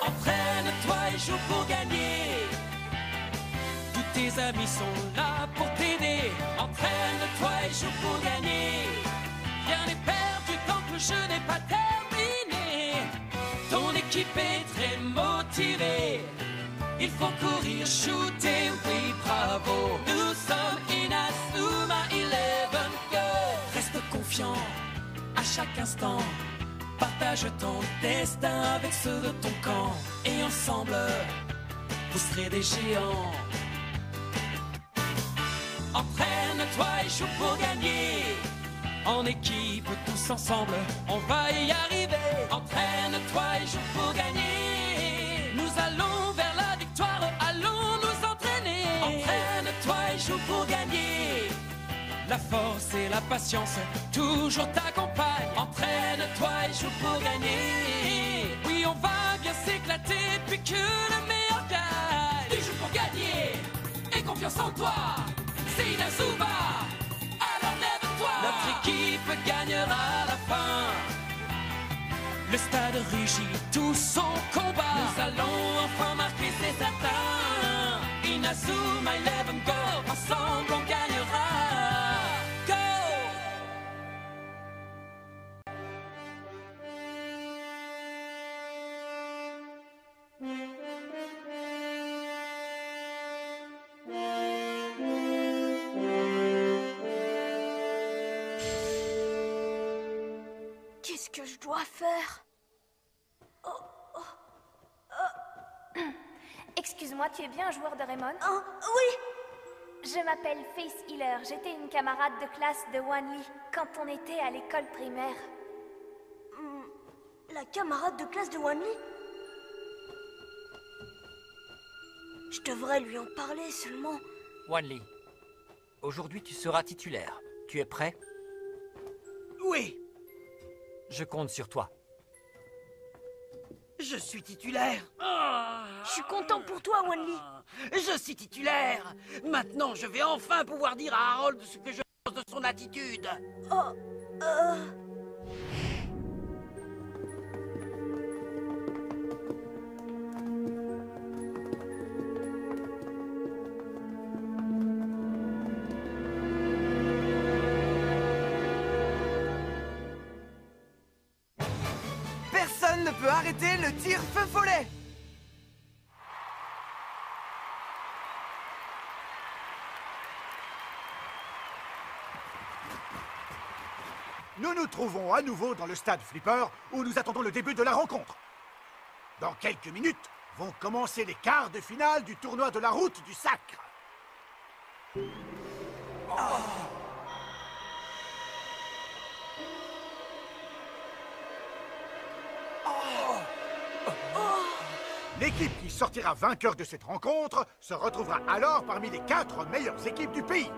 Entraîne-toi et joue pour gagner. Tous tes amis sont là pour t'aider. Entraîne-toi et joue pour gagner. Rien n'est perdu tant que le jeu n'est pas terminé. Ton équipe est très motivée. Il faut courir, shooter, oui bravo. Nous sommes Inazuma 11 Girls. Reste confiant à chaque instant. Partage ton destin avec ceux de ton camp. Et ensemble, vous serez des géants. Entraîne-toi et joue pour gagner. En équipe, tous ensemble, on va y arriver. Entraîne-toi et joue pour gagner. Nous allons vers la victoire, allons nous entraîner. Entraîne-toi et joue pour gagner. La force et la patience toujours t'accompagnent. Entraîne-toi et joue pour gagner. Oui, on va bien s'éclater puis que le meilleur gagne. Tu joues pour gagner et confiance en toi. C'est Inazuma, alors lève-toi. Notre équipe gagnera à la fin. Le stade rugit tout son combat. Nous allons enfin marquer, c'est certain. Inazuma 11 Girls, ensemble on gagnera. Go! Qu'est-ce que je dois faire? Excuse-moi, tu es bien un joueur de Raymond? Oh, oui! Je m'appelle Face Healer. J'étais une camarade de classe de Wanli quand on était à l'école primaire. La camarade de classe de Wanli? Je devrais lui en parler seulement. Wanli, aujourd'hui tu seras titulaire. Tu es prêt? Oui, Je compte sur toi. je suis titulaire. Je suis content pour toi, Wanli. Je suis titulaire. Maintenant, je vais enfin pouvoir dire à Harold ce que je pense de son attitude. Oh, Personne ne peut arrêter le tir feu follet. Nous nous trouvons à nouveau dans le stade Flipper où nous attendons le début de la rencontre. Dans quelques minutes vont commencer les quarts de finale du tournoi de la route du sacre. L'équipe qui sortira vainqueur de cette rencontre se retrouvera alors parmi les 4 meilleures équipes du pays.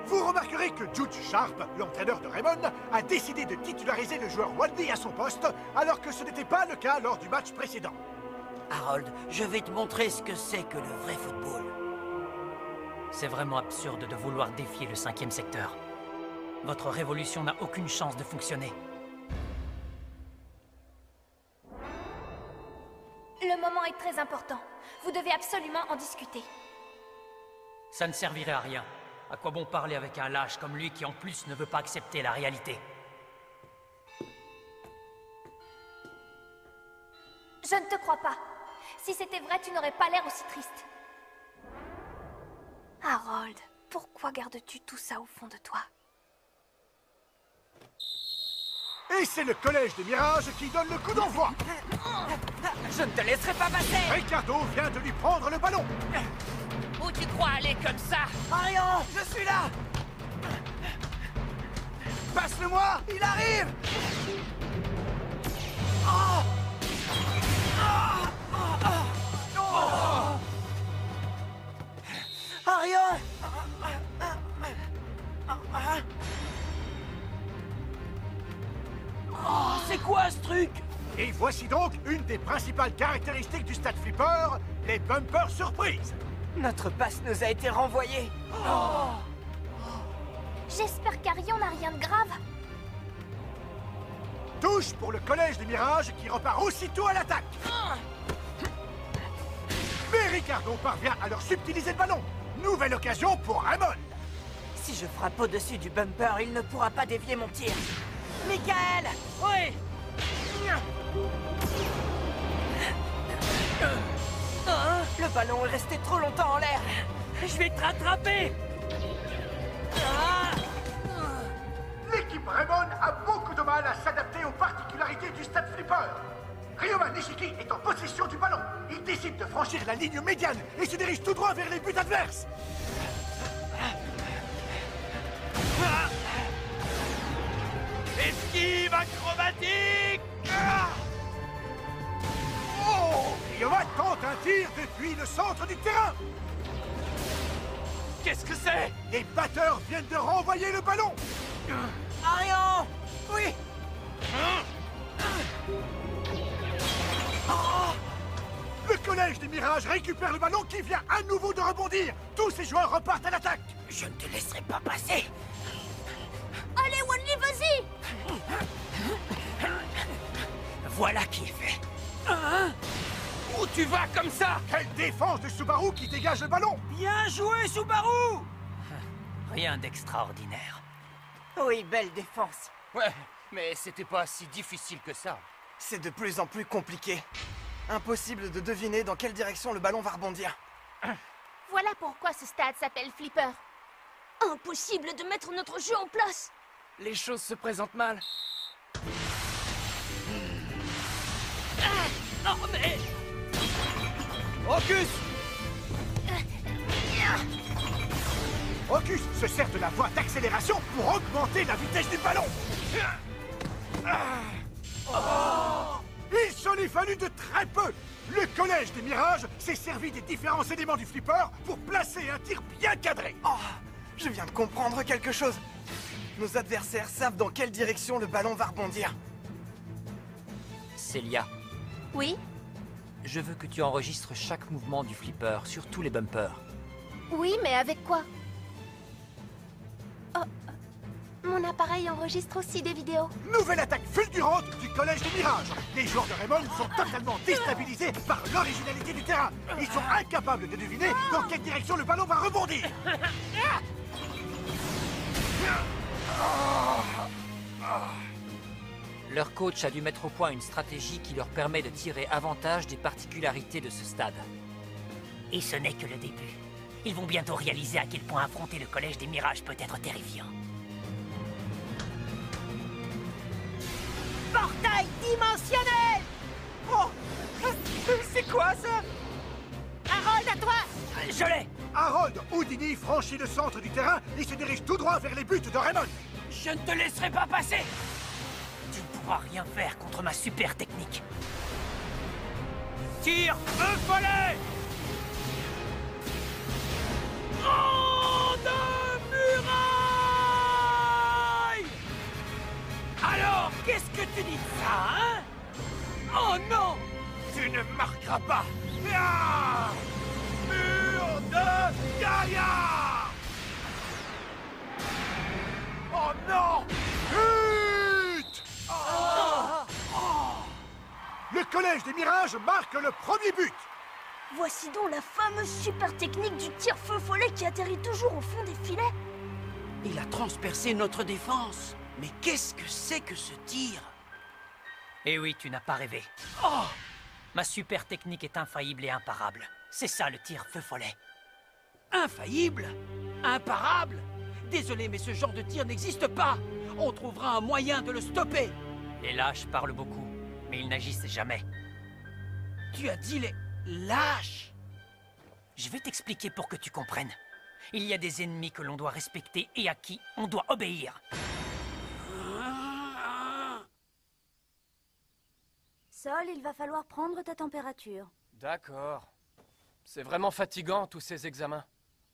Vous remarquerez que Jude Sharp, l'entraîneur de Raymond, a décidé de titulariser le joueur Wanli à son poste, alors que ce n'était pas le cas lors du match précédent. Harold, je vais te montrer ce que c'est que le vrai football. C'est vraiment absurde de vouloir défier le 5e secteur. Votre révolution n'a aucune chance de fonctionner. Le moment est très important. Vous devez absolument en discuter. Ça ne servirait à rien. À quoi bon parler avec un lâche comme lui qui en plus ne veut pas accepter la réalité? Je ne te crois pas. Si c'était vrai, tu n'aurais pas l'air aussi triste. Harold, pourquoi gardes-tu tout ça au fond de toi? Et c'est le collège des Mirages qui donne le coup d'envoi. Je ne te laisserai pas passer. Ricardo vient de lui prendre le ballon. Où tu crois aller comme ça? Arian, je suis là. Passe-le-moi. Il arrive. Arian. C'est quoi ce truc? Et voici donc une des principales caractéristiques du stade Flipper, les bumpers surprises. Notre passe nous a été renvoyée. J'espère qu'Arion n'a rien de grave. Touche pour le collège des Mirages qui repart aussitôt à l'attaque. Ricardo parvient à leur subtiliser le ballon. Nouvelle occasion pour Raymond. Si je frappe au-dessus du bumper, il ne pourra pas dévier mon tir. Michael! Oui. Le ballon est resté trop longtemps en l'air. Je vais te rattraper. L'équipe Raymond a beaucoup de mal à s'adapter aux particularités du stade Flipper. Ryoma Nishiki est en possession du ballon. Il décide de franchir la ligne médiane et se dirige tout droit vers les buts adverses. Esquive acrobatique. Oh! Ryoma tente un tir depuis le centre du terrain. Qu'est-ce que c'est? Les batteurs viennent de renvoyer le ballon. Arion! Oui! Le collège des Mirages récupère le ballon qui vient à nouveau de rebondir. Tous ces joueurs repartent à l'attaque. Je ne te laisserai pas passer. Allez, Wanli, vas-y! Voilà qui est fait. Où tu vas comme ça? Quelle défense de Subaru qui dégage le ballon. Bien joué, Subaru! Rien d'extraordinaire. Oui, belle défense. Ouais, mais c'était pas si difficile que ça. C'est de plus en plus compliqué. Impossible de deviner dans quelle direction le ballon va rebondir. Voilà pourquoi ce stade s'appelle Flipper. Impossible de mettre notre jeu en place! Les choses se présentent mal. Non mais... Ocus! Ocus se sert de la voie d'accélération pour augmenter la vitesse du ballon. Il s'en est fallu de très peu. Le collège des Mirages s'est servi des différents éléments du flipper pour placer un tir bien cadré. Oh, je viens de comprendre quelque chose. Nos adversaires savent dans quelle direction le ballon va rebondir. Célia, Oui? je veux que tu enregistres chaque mouvement du flipper sur tous les bumpers. Oui, mais avec quoi? Oh, mon appareil enregistre aussi des vidéos. Nouvelle attaque fulgurante du collège des Mirages. Les joueurs de Raymond sont totalement déstabilisés par l'originalité du terrain. Ils sont incapables de deviner dans quelle direction le ballon va rebondir. Leur coach a dû mettre au point une stratégie qui leur permet de tirer avantage des particularités de ce stade. Et ce n'est que le début. Ils vont bientôt réaliser à quel point affronter le collège des Mirages peut être terrifiant. Portail dimensionnel! Oh! C'est quoi ça? Harold, à toi! Je l'ai! Harold Houdini franchit le centre du terrain et se dirige tout droit vers les buts de Raymond. Je ne te laisserai pas passer! Tu ne pourras rien faire contre ma super technique. Tire, feu follet! Grande muraille! Alors, qu'est-ce que tu dis de ça, hein? Oh non! Tu ne marqueras pas. Ah! Mur de Gaïa! Oh non! But! Le collège des Mirages marque le premier but. Voici donc la fameuse super technique du tir feu follet qui atterrit toujours au fond des filets. Il a transpercé notre défense. Mais qu'est-ce que c'est que ce tir? Eh oui, tu n'as pas rêvé. Oh! Ma super technique est infaillible et imparable. C'est ça le tir feu follet. Infaillible? Imparable? Désolé, mais ce genre de tir n'existe pas. On trouvera un moyen de le stopper. Les lâches parlent beaucoup, mais ils n'agissent jamais. Tu as dit les lâches? Je vais t'expliquer pour que tu comprennes. Il y a des ennemis que l'on doit respecter et à qui on doit obéir. Sol, il va falloir prendre ta température. D'accord. C'est vraiment fatigant, tous ces examens.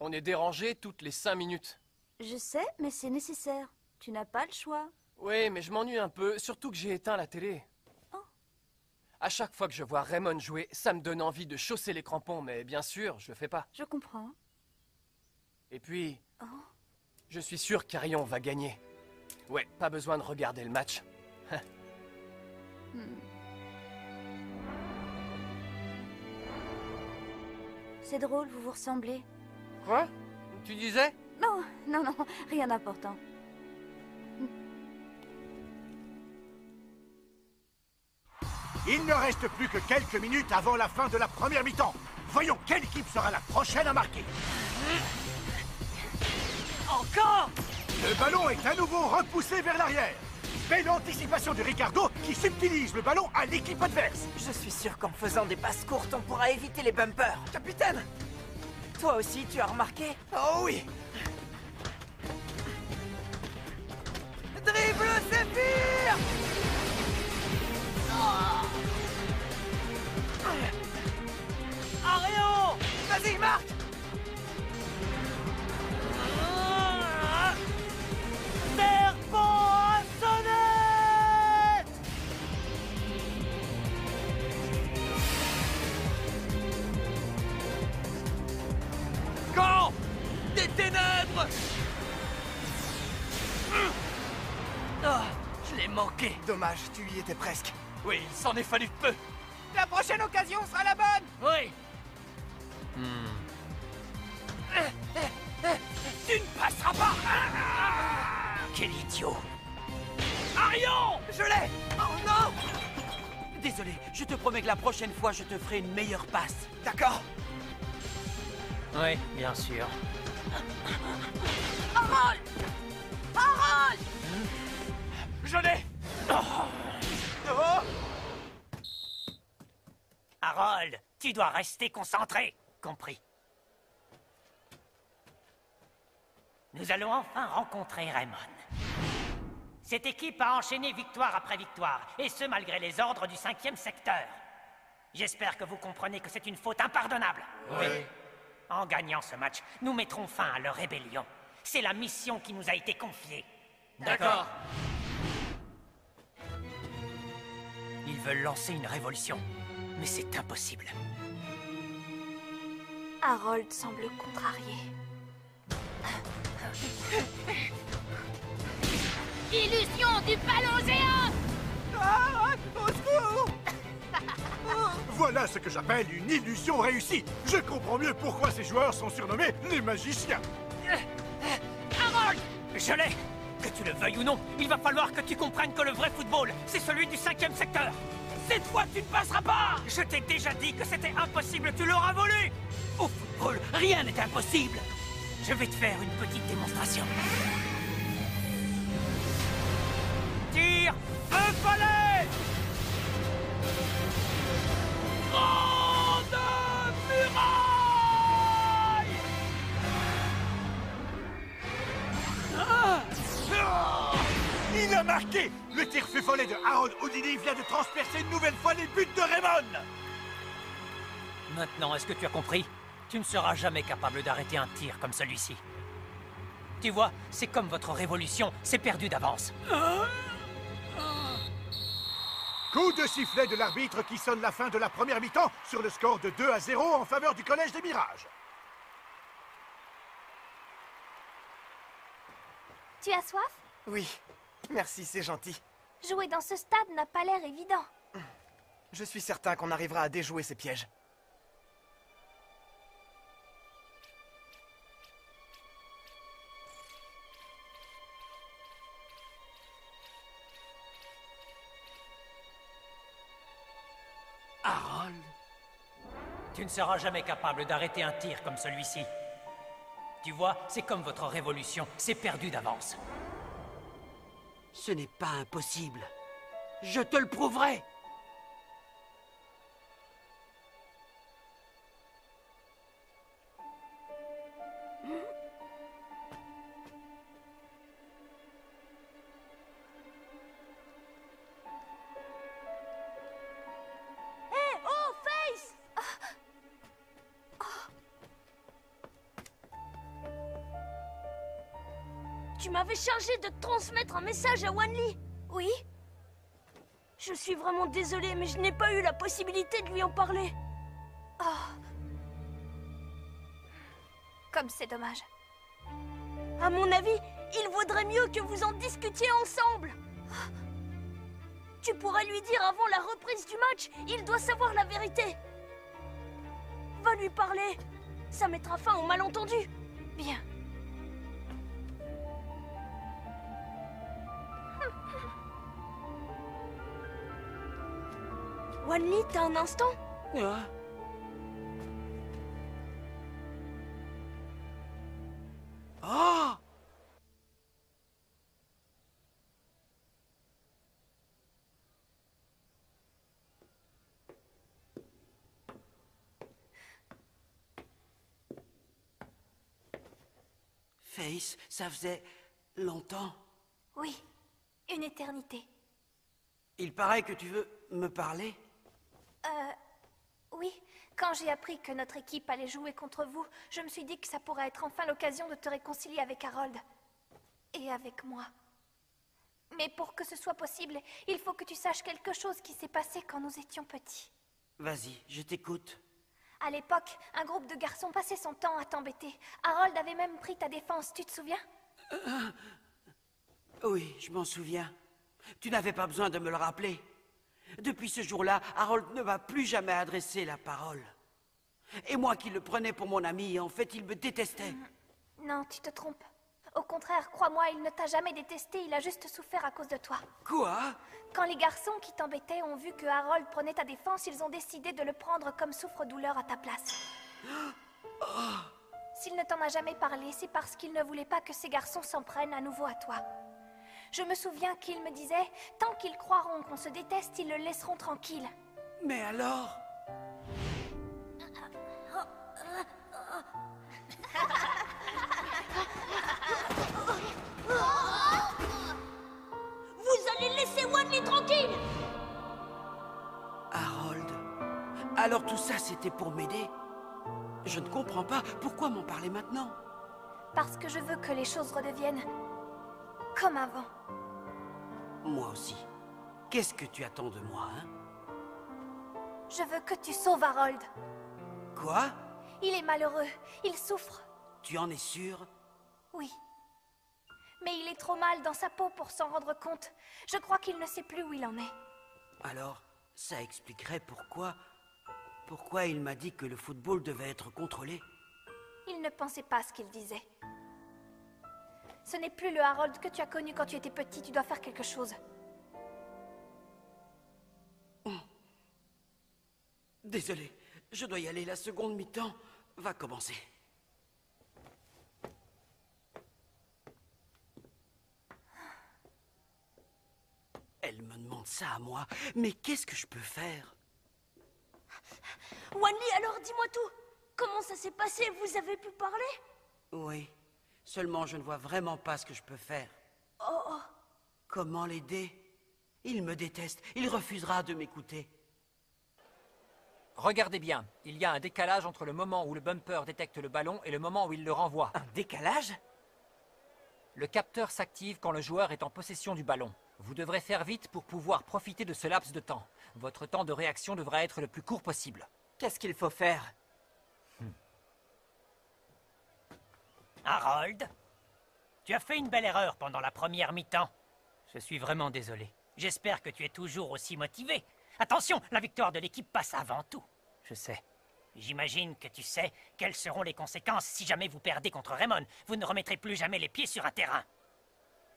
On est dérangé toutes les 5 minutes. Je sais, mais c'est nécessaire. Tu n'as pas le choix. Oui, mais je m'ennuie un peu, surtout que j'ai éteint la télé. Oh. À chaque fois que je vois Raymond jouer, ça me donne envie de chausser les crampons, mais bien sûr, je le fais pas. Je comprends. Et puis, Oh. je suis sûr qu'Arion va gagner. Ouais, pas besoin de regarder le match. C'est drôle, vous vous ressemblez. Quoi? Tu disais? Non, non, non, rien d'important. Il ne reste plus que quelques minutes avant la fin de la première mi-temps. Voyons quelle équipe sera la prochaine à marquer. Encore! Le ballon est à nouveau repoussé vers l'arrière. Belle anticipation de Ricardo qui subtilise le ballon à l'équipe adverse. Je suis sûr qu'en faisant des passes courtes, on pourra éviter les bumpers. Capitaine! Toi aussi, tu as remarqué? Oh oui! Dribble Zéphyr! Aréo! Vas-y, marque! Serpent à sonnette! Camp des ténèbres! Je l'ai manqué. Dommage, tu y étais presque. Oui, il s'en est fallu peu. La prochaine occasion sera la bonne! Oui. Tu ne passeras pas! Quel idiot! Arion! Je l'ai! Oh non! Désolé, je te promets que la prochaine fois, je te ferai une meilleure passe. D'accord. Oui, bien sûr. Harold! Harold! Je l'ai! Oh! Harold, tu dois rester concentré. Compris. Nous allons enfin rencontrer Raymond. Cette équipe a enchaîné victoire après victoire, et ce malgré les ordres du 5e secteur. J'espère que vous comprenez que c'est une faute impardonnable. Oui. En gagnant ce match, nous mettrons fin à leur rébellion. C'est la mission qui nous a été confiée. D'accord. Ils veulent lancer une révolution, mais c'est impossible. Harold semble contrarié. Illusion du ballon géant! Ah! Au secours! Voilà ce que j'appelle une illusion réussie. Je comprends mieux pourquoi ces joueurs sont surnommés les magiciens. Harold! Je l'ai! Que tu le veuilles ou non, il va falloir que tu comprennes que le vrai football, c'est celui du 5e secteur. Cette fois, tu ne passeras pas! Je t'ai déjà dit que c'était impossible, tu l'auras voulu! Au football, rien n'est impossible! Je vais te faire une petite démonstration. Tire! Feu follet! Grande muraille! Il a marqué! Le tir feu follet de Harold Houdini vient de transpercer une nouvelle fois les buts de Raymond! Maintenant, est-ce que tu as compris? Tu ne seras jamais capable d'arrêter un tir comme celui-ci. Tu vois, c'est comme votre révolution, c'est perdu d'avance. Coup de sifflet de l'arbitre qui sonne la fin de la première mi-temps sur le score de 2-0 en faveur du Collège des Mirages. Tu as soif? Oui, merci, c'est gentil. Jouer dans ce stade n'a pas l'air évident. Je suis certain qu'on arrivera à déjouer ces pièges. Harold? Tu ne seras jamais capable d'arrêter un tir comme celui-ci. Tu vois, c'est comme votre révolution, c'est perdu d'avance. Ce n'est pas impossible. Je te le prouverai. Hé, oh, Face! Tu m'avais chargé de transmettre un message à Wanli. Oui? Je suis vraiment désolée, mais je n'ai pas eu la possibilité de lui en parler. Oh. Comme c'est dommage. À mon avis, il vaudrait mieux que vous en discutiez ensemble. Tu pourrais lui dire avant la reprise du match, il doit savoir la vérité. Va lui parler. Ça mettra fin au malentendu. Bien. Wanli, t'as un instant? Oh! Face, ça faisait longtemps. Oui, une éternité. Il paraît que tu veux me parler? Oui, quand j'ai appris que notre équipe allait jouer contre vous, je me suis dit que ça pourrait être enfin l'occasion de te réconcilier avec Harold. Et avec moi. Mais pour que ce soit possible, il faut que tu saches quelque chose qui s'est passé quand nous étions petits. Vas-y, je t'écoute. À l'époque, un groupe de garçons passait son temps à t'embêter. Harold avait même pris ta défense, tu te souviens? Oui, je m'en souviens. Tu n'avais pas besoin de me le rappeler. Depuis ce jour-là, Harold ne m'a plus jamais adressé la parole. Et moi qui le prenais pour mon ami, en fait, il me détestait. Non, tu te trompes. Au contraire, crois-moi, il ne t'a jamais détesté, il a juste souffert à cause de toi. Quoi? Quand les garçons qui t'embêtaient ont vu que Harold prenait ta défense, ils ont décidé de le prendre comme souffre-douleur à ta place. S'il ne t'en a jamais parlé, c'est parce qu'il ne voulait pas que ces garçons s'en prennent à nouveau à toi. Je me souviens qu'il me disait, tant qu'ils croiront qu'on se déteste, ils le laisseront tranquille. Mais alors? Vous allez laisser Wanli tranquille! Harold, alors tout ça c'était pour m'aider? Je ne comprends pas, pourquoi m'en parler maintenant? Parce que je veux que les choses redeviennent comme avant. Moi aussi. Qu'est-ce que tu attends de moi, hein? Je veux que tu sauves Harold. Quoi? Il est malheureux, il souffre. Tu en es sûr? Oui. Mais il est trop mal dans sa peau pour s'en rendre compte. Je crois qu'il ne sait plus où il en est. Alors, ça expliquerait pourquoi il m'a dit que le football devait être contrôlé. Il ne pensait pas ce qu'il disait. Ce n'est plus le Harold que tu as connu quand tu étais petit, tu dois faire quelque chose. Désolé, je dois y aller, la seconde mi-temps va commencer. Elle me demande ça à moi, mais qu'est-ce que je peux faire? Wanli, alors dis-moi tout. Comment ça s'est passé? Vous avez pu parler? Oui, seulement je ne vois vraiment pas ce que je peux faire. Oh. Comment l'aider? Il me déteste, il refusera de m'écouter. Regardez bien, il y a un décalage entre le moment où le bumper détecte le ballon et le moment où il le renvoie. Un décalage? Le capteur s'active quand le joueur est en possession du ballon. Vous devrez faire vite pour pouvoir profiter de ce laps de temps. Votre temps de réaction devra être le plus court possible. Qu'est-ce qu'il faut faire? Harold, tu as fait une belle erreur pendant la première mi-temps. Je suis vraiment désolé. J'espère que tu es toujours aussi motivé. Attention, la victoire de l'équipe passe avant tout. Je sais. J'imagine que tu sais quelles seront les conséquences si jamais vous perdez contre Raymond. Vous ne remettrez plus jamais les pieds sur un terrain.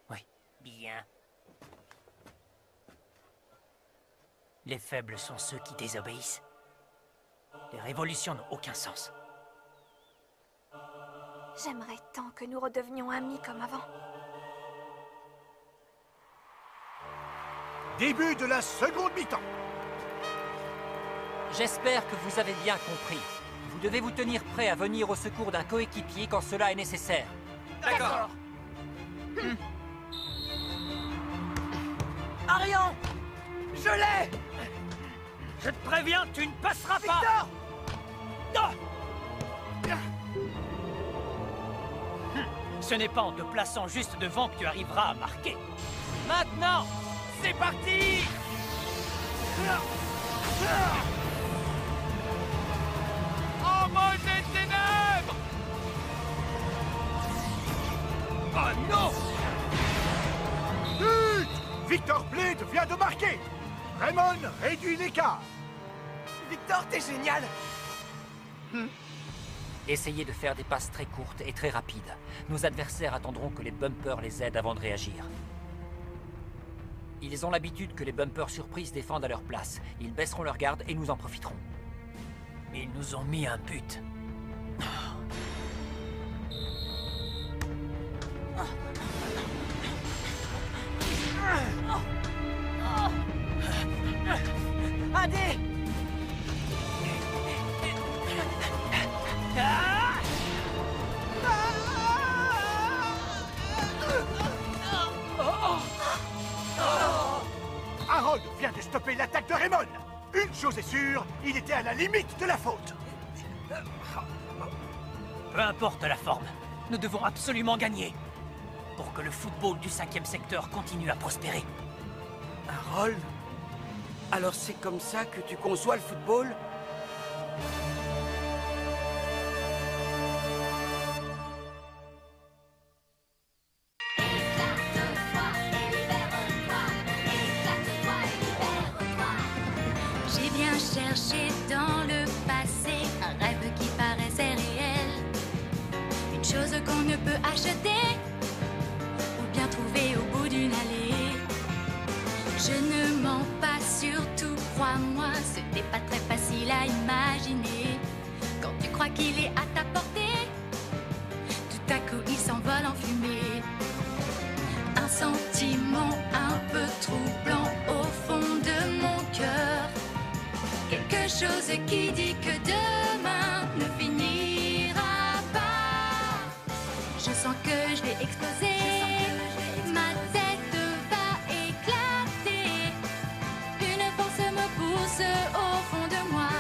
Oui, bien. Les faibles sont ceux qui désobéissent. Les révolutions n'ont aucun sens. J'aimerais tant que nous redevenions amis comme avant. Début de la seconde mi-temps. J'espère que vous avez bien compris. Vous devez vous tenir prêt à venir au secours d'un coéquipier quand cela est nécessaire. D'accord. Arian! Je l'ai! Je te préviens, tu ne passeras pas! Victor! Ce n'est pas en te plaçant juste devant que tu arriveras à marquer. Maintenant, c'est parti! En mode des ténèbres! Oh non! But! Victor Blade vient de marquer! Raymond réduit l'écart! Victor, t'es génial! Essayez de faire des passes très courtes et très rapides. Nos adversaires attendront que les bumpers les aident avant de réagir. Ils ont l'habitude que les bumpers surprises défendent à leur place. Ils baisseront leur garde et nous en profiterons. Ils nous ont mis un but. Allez! Harold vient de stopper l'attaque de Raymond. Une chose est sûre, il était à la limite de la faute. Peu importe la forme, nous devons absolument gagner. Pour que le football du 5e secteur continue à prospérer. Harold? Alors c'est comme ça que tu conçois le football? J'ai bien cherché dans le passé un rêve qui paraissait réel. Une chose qu'on ne peut acheter ou bien trouver au bout d'une allée. Je ne mens pas, surtout crois-moi, ce n'est pas très facile à imaginer. Quand tu crois qu'il est à ta portée, tout à coup il s'envole en fumée. Un sentiment un peu troublant au fond de mon cœur. Quelque chose qui dit que demain ne finira pas. Je sens que je vais exploser. Ma tête va éclater. Une force me pousse au fond de moi.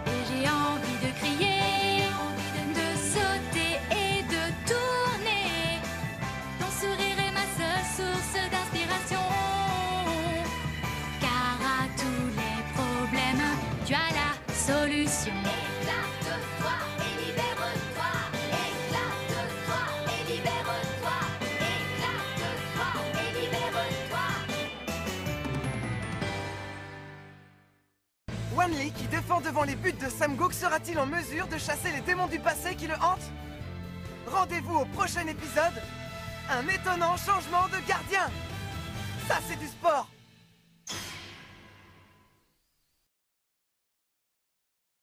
Et j'ai envie de crier, de sauter et de tourner. Ton sourire est ma seule source d'inspiration. Car à tous les problèmes, tu as la solution. Éclate-toi et libère-toi. Éclate-toi et libère-toi. Éclate-toi et libère-toi. Wanli, qui défend devant les buts de Samguk, sera-t-il en mesure de chasser les démons du passé qui le hantent? Rendez-vous au prochain épisode. Un étonnant changement de gardien. Ça, c'est du sport.